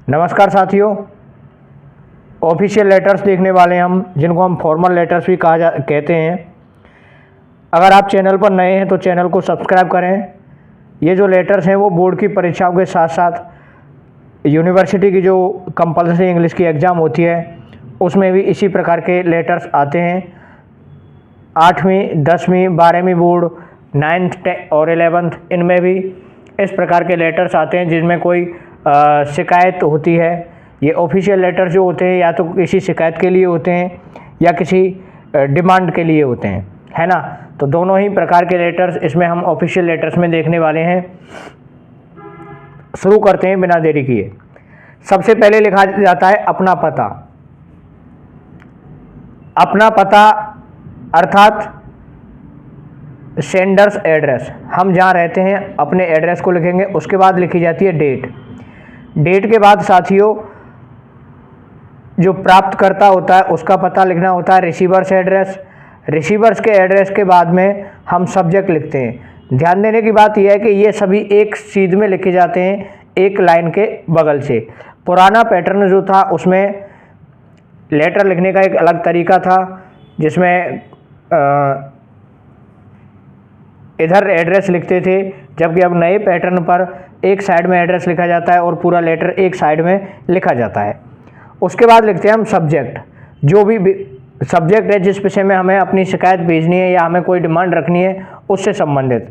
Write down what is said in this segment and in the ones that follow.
नमस्कार साथियों, official letters देखने वाले हैं हम, जिनको हम फॉर्मल लेटर्स भी कहते हैं। अगर आप चैनल पर नए हैं तो चैनल को सब्सक्राइब करें। ये जो लेटर्स हैं वो बोर्ड की परीक्षाओं के साथ साथ यूनिवर्सिटी की जो कंपलसरी इंग्लिश की एग्ज़ाम होती है उसमें भी इसी प्रकार के लेटर्स आते हैं। 8वीं 10वीं 12वीं बोर्ड, 9th और 11th, इनमें भी इस प्रकार के लेटर्स आते हैं जिनमें कोई शिकायत होती है। ये ऑफिशियल लेटर जो होते हैं या तो किसी शिकायत के लिए होते हैं या किसी डिमांड के लिए होते हैं, है ना। तो दोनों ही प्रकार के लेटर्स इसमें हम ऑफिशियल लेटर्स में देखने वाले हैं। शुरू करते हैं बिना देरी किए। सबसे पहले लिखा जाता है अपना पता। अपना पता अर्थात सेंडर्स एड्रेस, हम जहाँ रहते हैं अपने एड्रेस को लिखेंगे। उसके बाद लिखी जाती है डेट। डेट के बाद साथियों जो प्राप्तकर्ता होता है उसका पता लिखना होता है, रिसीवर्स एड्रेस। रिसीवर्स के एड्रेस के बाद में हम सब्जेक्ट लिखते हैं। ध्यान देने की बात यह है कि ये सभी एक सीध में लिखे जाते हैं, एक लाइन के बगल से। पुराना पैटर्न जो था उसमें लेटर लिखने का एक अलग तरीका था, जिसमें इधर एड्रेस लिखते थे, जबकि अब नए पैटर्न पर एक साइड में एड्रेस लिखा जाता है और पूरा लेटर एक साइड में लिखा जाता है। उसके बाद लिखते हैं हम सब्जेक्ट। जो भी सब्जेक्ट है जिस विषय में हमें अपनी शिकायत भेजनी है या हमें कोई डिमांड रखनी है उससे संबंधित।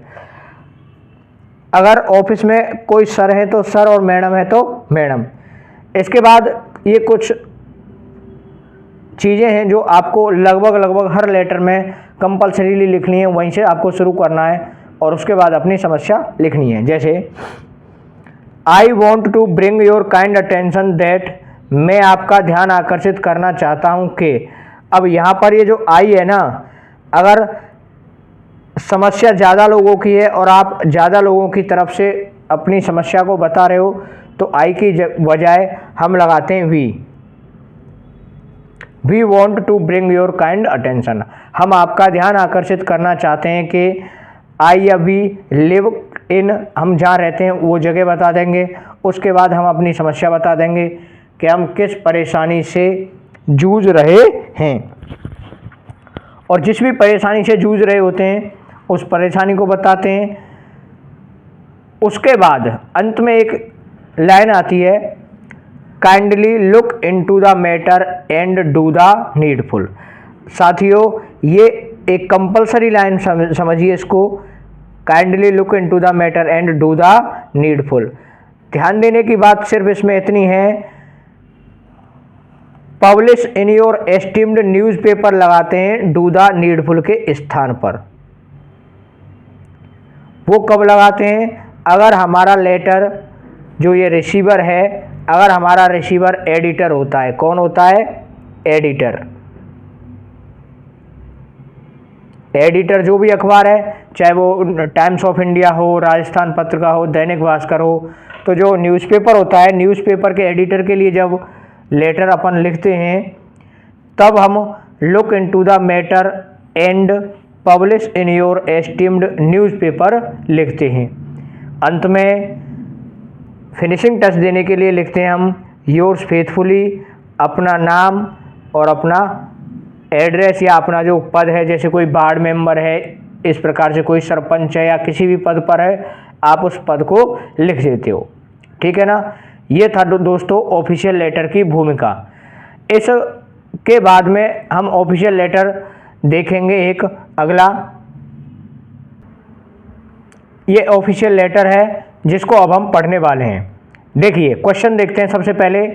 अगर ऑफिस में कोई सर है तो सर और मैडम है तो मैडम। इसके बाद ये कुछ चीज़ें हैं जो आपको लगभग हर लेटर में कंपल्सरीली लिखनी है, वहीं से आपको शुरू करना है और उसके बाद अपनी समस्या लिखनी है। जैसे I want to bring your kind attention that, मैं आपका ध्यान आकर्षित करना चाहता हूँ कि। अब यहाँ पर ये जो आई है ना, अगर समस्या ज़्यादा लोगों की है और आप ज़्यादा लोगों की तरफ से अपनी समस्या को बता रहे हो तो आई की बजाय हम लगाते हैं we want to bring your kind attention, हम आपका ध्यान आकर्षित करना चाहते हैं कि आई या वी लिव इन, हम जहाँ रहते हैं वो जगह बता देंगे। उसके बाद हम अपनी समस्या बता देंगे कि हम किस परेशानी से जूझ रहे हैं, और जिस भी परेशानी से जूझ रहे होते हैं उस परेशानी को बताते हैं। उसके बाद अंत में एक लाइन आती है, kindly look into the matter and do the needful. साथियों ये एक कंपलसरी लाइन समझिए इसको, kindly look into the matter and do the needful. ध्यान देने की बात सिर्फ इसमें इतनी है, publish in your esteemed newspaper लगाते हैं डू द नीडफुल के स्थान पर। वो कब लगाते हैं? अगर हमारा लेटर जो ये रिसीवर है, अगर हमारा रिसीवर एडिटर होता है। कौन होता है? एडिटर। एडिटर जो भी अखबार है, चाहे वो टाइम्स ऑफ इंडिया हो, राजस्थान पत्रिका हो, दैनिक भास्कर हो, तो जो न्यूज़पेपर होता है, न्यूज़पेपर के एडिटर के लिए जब लेटर अपन लिखते हैं तब हम look into the matter and publish in your esteemed newspaper लिखते हैं। अंत में फिनिशिंग टच देने के लिए लिखते हैं हम योर्स फेथफुली, अपना नाम और अपना एड्रेस या अपना जो पद है, जैसे कोई वार्ड मेंबर है, इस प्रकार से कोई सरपंच है या किसी भी पद पर है, आप उस पद को लिख देते हो। ठीक है ना। ये था दोस्तों ऑफिशियल लेटर की भूमिका। इसके बाद में हम ऑफिशियल लेटर देखेंगे एक अगला। ये ऑफिशियल लेटर है जिसको अब हम पढ़ने वाले हैं। देखिए क्वेश्चन देखते हैं सबसे पहले।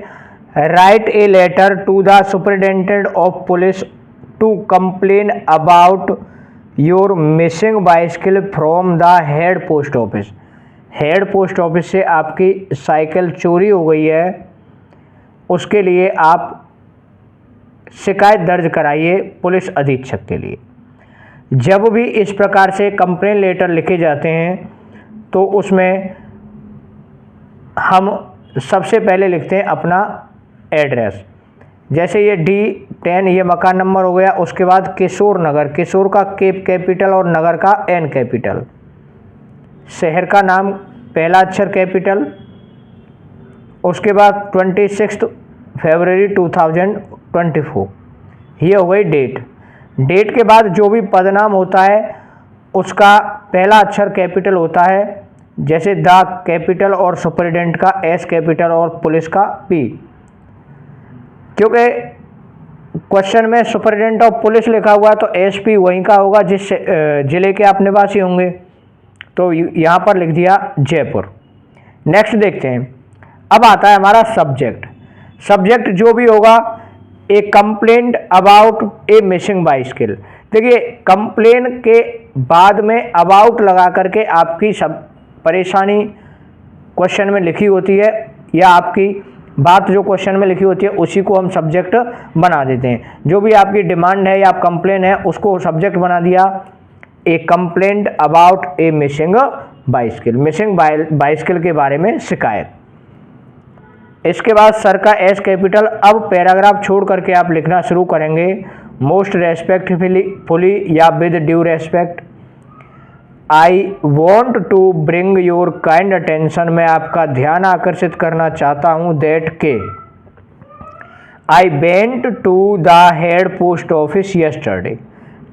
Right a letter to the superintendent of police to complain about your missing bicycle from the head post office. Head post office से आपकी साइकिल चोरी हो गई है, उसके लिए आप शिकायत दर्ज कराइए पुलिस अधीक्षक के लिए। जब भी इस प्रकार से कंप्लेन लेटर लिखे जाते हैं तो उसमें हम सबसे पहले लिखते हैं अपना एड्रेस। जैसे ये D10 ये मकान नंबर हो गया। उसके बाद किशोर नगर, किशोर का कैपिटल और नगर का N कैपिटल, शहर का नाम पहला अक्षर कैपिटल उसके बाद 26 फरवरी 2024, ये हो गई डेट। डेट के बाद जो भी पदनाम होता है उसका पहला अक्षर कैपिटल होता है, जैसे द कैपिटल और सुपरिटेंडेंट का एस कैपिटल और पुलिस का पी। क्योंकि क्वेश्चन में सुपरिटेंडेंट ऑफ पुलिस लिखा हुआ है तो एसपी वहीं का होगा जिस जिले के आप निवासी होंगे, तो यहाँ पर लिख दिया जयपुर। नेक्स्ट देखते हैं, अब आता है हमारा सब्जेक्ट। सब्जेक्ट जो भी होगा, a complaint about a missing bicycle. देखिए कंप्लेन के बाद में अबाउट लगा करके आपकी सब परेशानी क्वेश्चन में लिखी होती है, या आपकी बात जो क्वेश्चन में लिखी होती है उसी को हम सब्जेक्ट बना देते हैं। जो भी आपकी डिमांड है या कंप्लेन है उसको सब्जेक्ट बना दिया, a complaint about a missing bicycle, missing bicycle के बारे में शिकायत। इसके बाद सर का एस कैपिटल। अब पैराग्राफ छोड़ करके आप लिखना शुरू करेंगे, मोस्ट रेस्पेक्टफुली या with due respect. I want to bring your kind attention, मैं आपका ध्यान आकर्षित करना चाहता हूँ, दैट के I went to the head post office yesterday.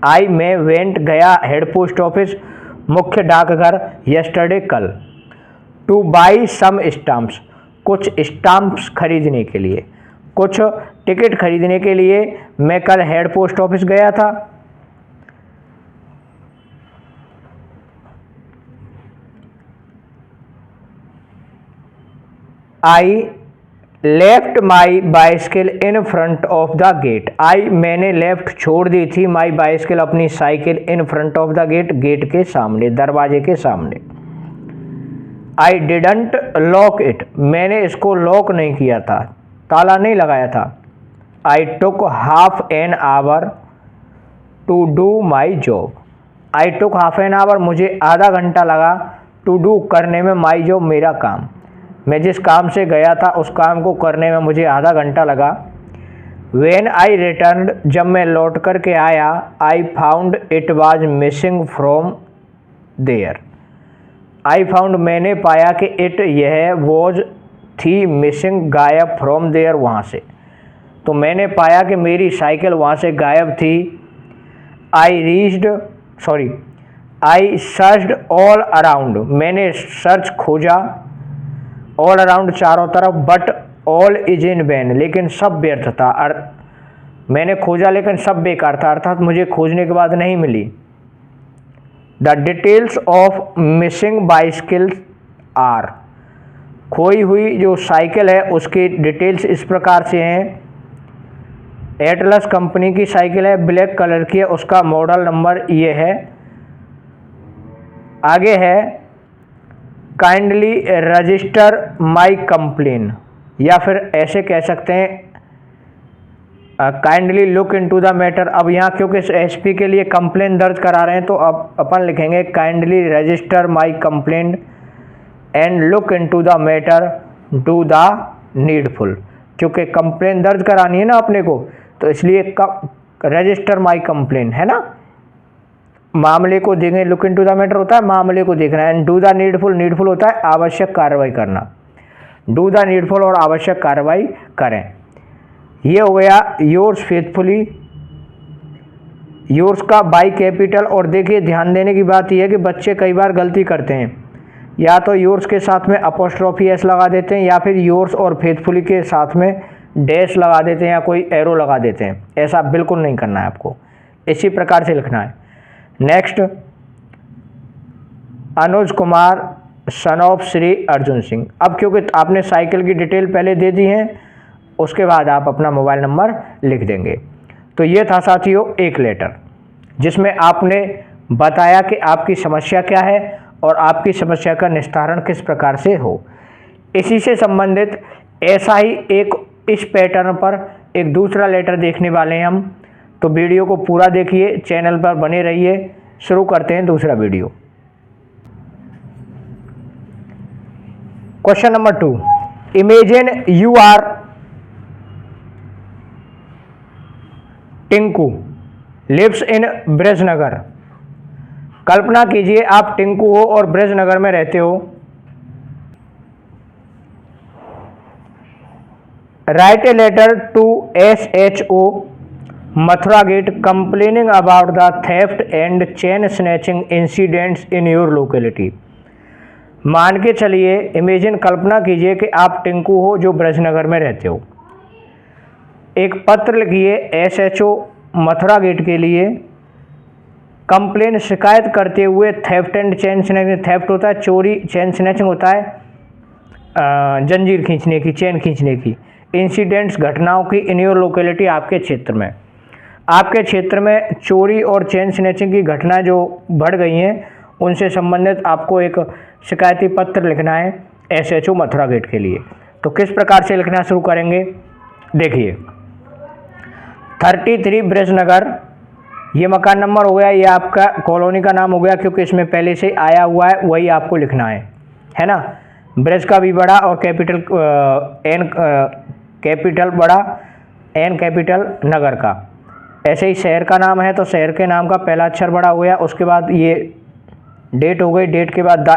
I मैं वेंट गया हेड पोस्ट ऑफिस मुख्य डाकघर, यस्टरडे कल। टू बाई सम स्टाम्प्स, कुछ स्टाम्प्स खरीदने के लिए, कुछ टिकट खरीदने के लिए मैं कल हेड पोस्ट ऑफिस गया था। I left my bicycle in front of the gate. I मैंने लेफ्ट छोड़ दी थी, माई बाइसिकल अपनी cycle, in front of the gate gate के सामने, दरवाजे के सामने। आई डिडंट लॉक इट, मैंने इसको लॉक नहीं किया था, ताला नहीं लगाया था। I took half an hour to do my job. I took half an hour, मुझे आधा घंटा लगा, टू डू करने में, माई जॉब मेरा काम, मैं जिस काम से गया था उस काम को करने में मुझे आधा घंटा लगा। व्हेन आई रिटर्न, जब मैं लौट कर के आया, I found it was missing from there. I found मैंने पाया कि इट यह वॉज थी, मिसिंग गायब, फ्रॉम देयर वहाँ से, तो मैंने पाया कि मेरी साइकिल वहाँ से गायब थी। आई सर्च्ड ऑल अराउंड, मैंने सर्च खोजा, ऑल अराउंड चारों तरफ, but all is in vain, लेकिन सब व्यर्थ था। मैंने खोजा लेकिन सब बेकार था, अर्थात मुझे खोजने के बाद नहीं मिली। The details of missing bicycles are, खोई हुई जो साइकिल है उसकी डिटेल्स इस प्रकार से हैं। एटलस कंपनी की साइकिल है, ब्लैक कलर की है, उसका मॉडल नंबर ये है। आगे है काइंडली रजिस्टर माई कंप्लेन, या फिर ऐसे कह सकते हैं kindly look into the matter. अब यहाँ क्योंकि एसपी के लिए कंप्लेन दर्ज करा रहे हैं तो अब अपन लिखेंगे kindly register my complain and look into the matter, do the needful. क्योंकि कंप्लेन दर्ज करानी है ना अपने को, तो इसलिए रजिस्टर माई कंप्लेन है ना, मामले को देखें, लुक इनटू द मैटर होता है मामले को देखना है, and do the needful, needful होता है आवश्यक कार्रवाई करना, डू द नीडफुल और आवश्यक कार्रवाई करें। ये हो गया योर्स फेथफुली, योर्स का बाई कैपिटल। और देखिए ध्यान देने की बात यह है कि बच्चे कई बार गलती करते हैं, या तो योर्स के साथ में अपोस्ट्रोफी एस लगा देते हैं, या फिर योर्स और फेथफुली के साथ में डैश लगा देते हैं या कोई एरो लगा देते हैं। ऐसा बिल्कुल नहीं करना है आपको, इसी प्रकार से लिखना है। Next, Anuj Kumar son of Shri Arjun Singh. अब क्योंकि आपने साइकिल की डिटेल पहले दे दी है, उसके बाद आप अपना मोबाइल नंबर लिख देंगे। तो ये था साथियों एक लेटर जिसमें आपने बताया कि आपकी समस्या क्या है और आपकी समस्या का निस्तारण किस प्रकार से हो। इसी से संबंधित ऐसा ही एक इस पैटर्न पर एक दूसरा लेटर देखने वाले हैं हम, तो वीडियो को पूरा देखिए, चैनल पर बने रहिए। शुरू करते हैं दूसरा video. Question number 2, imagine you are Tinku lives in Brajnagar. कल्पना कीजिए आप टिंकू हो और ब्रजनगर में रहते हो। Write a letter to SHO Mathura gate complaining about the theft and chain snatching incidents in your locality. मान के चलिए, इमेजिन कल्पना कीजिए कि आप टिंकू हो जो ब्रजनगर में रहते हो। एक पत्र लिखिए SHO मथुरा गेट के लिए, कंप्लेन शिकायत करते हुए theft and chain snatching, theft होता है चोरी, चेन स्नैचिंग होता है जंजीर खींचने की, चेन खींचने की, इंसिडेंट्स घटनाओं की इन योर लोकेलिटी आपके क्षेत्र में। आपके क्षेत्र में चोरी और चेन स्नैचिंग की घटनाएं जो बढ़ गई हैं, उनसे संबंधित आपको एक शिकायती पत्र लिखना है SHO मथुरा गेट के लिए। तो किस प्रकार से लिखना शुरू करेंगे, देखिए 33 ब्रजनगर, ये मकान नंबर हो गया, ये आपका कॉलोनी का नाम हो गया क्योंकि इसमें पहले से आया हुआ है, वही आपको लिखना है ना। ब्रज का भी बड़ा और कैपिटल N कैपिटल बड़ा, N कैपिटल नगर का। ऐसे ही शहर का नाम है तो शहर के नाम का पहला अक्षर बड़ा हो गया, उसके बाद ये डेट हो गई, डेट के बाद द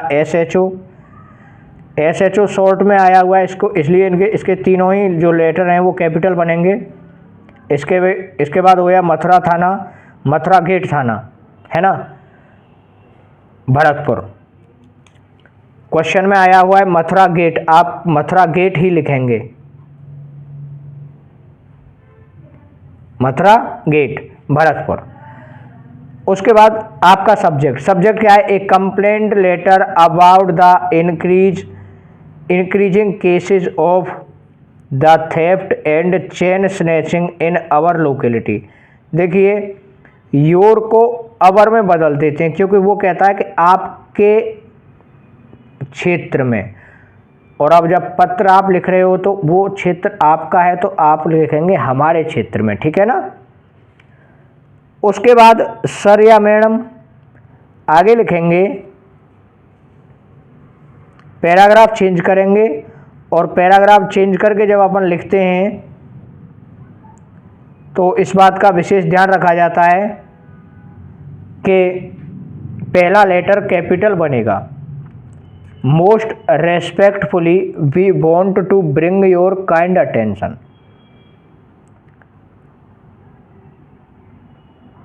SHO शॉर्ट में आया हुआ है इसको, इसलिए इसके तीनों ही जो लेटर हैं वो कैपिटल बनेंगे। इसके बाद हो गया मथुरा थाना, मथुरा गेट थाना, है ना, भरतपुर। क्वेश्चन में आया हुआ है मथुरा गेट, आप मथुरा गेट ही लिखेंगे, मथुरा गेट भरतपुर। उसके बाद आपका सब्जेक्ट क्या है, एक complaint letter about the increasing cases of the theft and chain snatching in our locality. देखिए योर को अवर में बदल देते हैं क्योंकि वो कहता है कि आपके क्षेत्र में, और अब जब पत्र आप लिख रहे हो तो वो क्षेत्र आपका है तो आप लिखेंगे हमारे क्षेत्र में, ठीक है ना। उसके बाद सर या मैडम आगे लिखेंगे, पैराग्राफ चेंज करेंगे, और पैराग्राफ चेंज करके जब अपन लिखते हैं तो इस बात का विशेष ध्यान रखा जाता है कि पहला लेटर कैपिटल बनेगा। Most respectfully we want to bring your kind attention.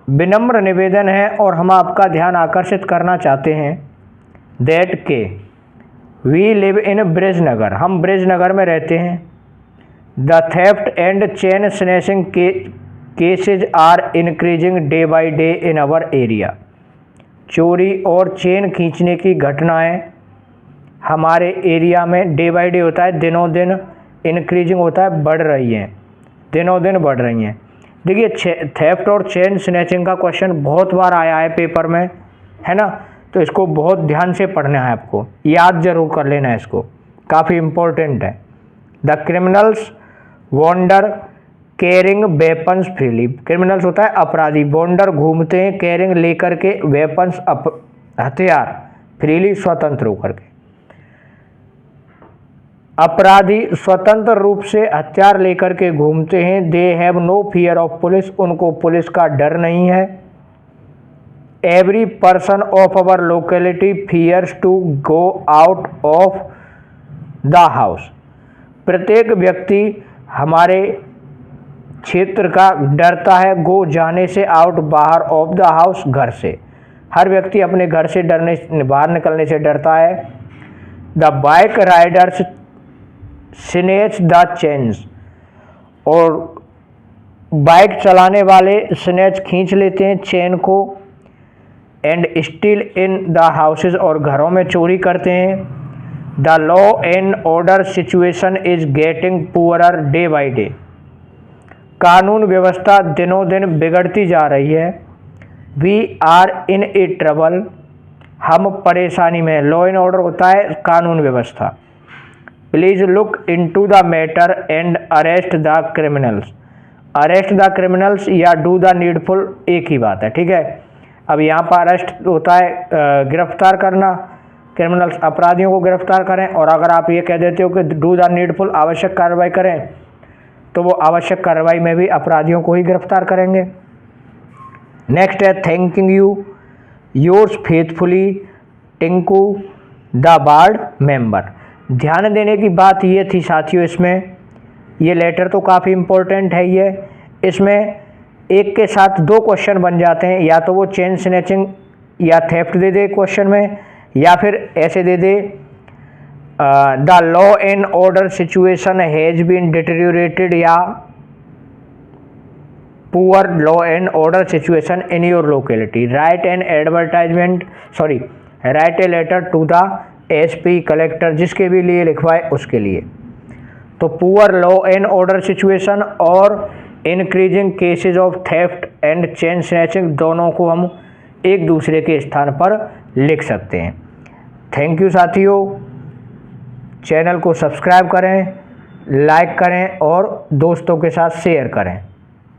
विनम्र निवेदन है और हम आपका ध्यान आकर्षित करना चाहते हैं दैट के वी लिव इन ब्रजनगर, हम ब्रजनगर में रहते हैं। The theft and chain snatching cases are increasing day by day in our area. चोरी और चेन खींचने की घटनाएं हमारे एरिया में डे बाय डे होता है, दिनों दिन इंक्रीजिंग होता है, बढ़ रही हैं, दिनों दिन बढ़ रही हैं। देखिए थेफ्ट और चेन स्नैचिंग का क्वेश्चन बहुत बार आया है पेपर में, है ना, तो इसको बहुत ध्यान से पढ़ना है, आपको याद जरूर कर लेना है, इसको काफ़ी इम्पोर्टेंट है। The criminals wander carrying weapons freely. Criminals होता है अपराधी, वॉन्डर घूमते हैं, कैरिंग लेकर के, वेपन्स हथियार, फ्रीली स्वतंत्र होकर के। अपराधी स्वतंत्र रूप से हथियार लेकर के घूमते हैं। They have no fear of police, उनको पुलिस का डर नहीं है। Every person of our locality fears to go out of the house. प्रत्येक व्यक्ति हमारे क्षेत्र का डरता है गो जाने से, आउट बाहर, ऑफ द हाउस घर से। हर व्यक्ति अपने घर से बाहर निकलने से डरता है। The bike riders snatch the chains, और बाइक चलाने वाले स्नेच खींच लेते हैं चेन को। And steal in the houses, और घरों में चोरी करते हैं। The law and order situation is getting poorer day by day. कानून व्यवस्था दिनों दिन बिगड़ती जा रही है। We are in a trouble, हम परेशानी में। लॉ एंड ऑर्डर होता है कानून व्यवस्था। Please look into the matter and arrest the criminals. Arrest the criminals या डू द नीडफुल एक ही बात है, ठीक है। अब यहाँ पर अरेस्ट होता है गिरफ्तार करना, क्रिमिनल्स अपराधियों को गिरफ्तार करें, और अगर आप ये कह देते हो कि डू द नीडफुल आवश्यक कार्रवाई करें, तो वो आवश्यक कार्रवाई में भी अपराधियों को ही गिरफ्तार करेंगे। नेक्स्ट है thanking you yours faithfully Tinku the ward member. ध्यान देने की बात ये थी साथियों इसमें ये लेटर तो काफ़ी इम्पोर्टेंट है। ये इसमें एक के साथ दो क्वेश्चन बन जाते हैं, या तो वो चेन स्नैचिंग या थेफ्ट दे दे क्वेश्चन में, या फिर ऐसे दे दे the law and order situation has been deteriorated, या poor law and order situation in your locality, write an advertisement write a letter to the SP collector, जिसके भी लिए लिखवाए उसके लिए। तो poor law and order situation और increasing cases of theft and chain snatching दोनों को हम एक दूसरे के स्थान पर लिख सकते हैं। थैंक यू साथियों, चैनल को सब्सक्राइब करें, लाइक करें और दोस्तों के साथ शेयर करें।